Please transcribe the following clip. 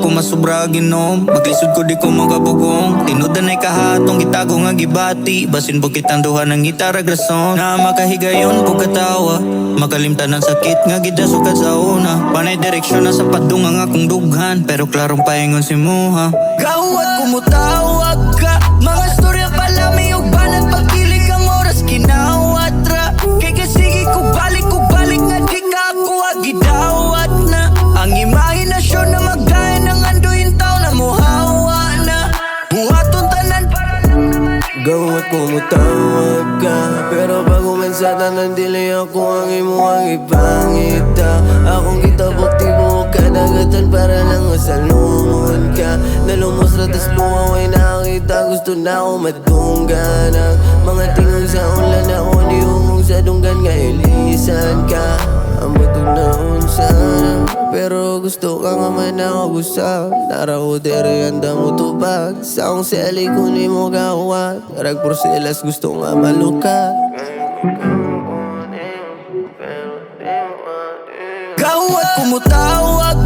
ko masubra ginom. Maglisod ko di ko magabugong. Tinudan ay kahatong itago nga gibati. Basin bukit ang duha ng gitara grason. Na makahigayon ko katawa. Makalimtan ang sakit nga gidasugad sa una. Panay direksyon na sa padung ang akong dughan. Pero klarong paingon si Muha. Gawat kumutawag ka. Mga storya palami og banat. Pagkilig ang oras kinawat ra. Kay kasigi ko balik nga di ka ako agidawat na. Ang imahinasyon na magdayan ng anduin tao na muhawa na. Muhatong tanan para lang naman. Gawat ko mutawag ka, pero bago man sa tanan dili ako ang imuhang ipangita. Akong kitabok tibok kadagatan para lang masalungon ka. Nalumos ratas lumaw ay nakita, gusto na ako madunggan. Ang mga tingog sa ulan na ako nihungong sa dunggan nga ilisan ka. Ang batog na unsa, pero gusto ka nga man ako gusap. Narao dere anda mo tubag, sa akong seli kunin mo gawat. Rag porselas gusto nga malukat. Gawat kumutawag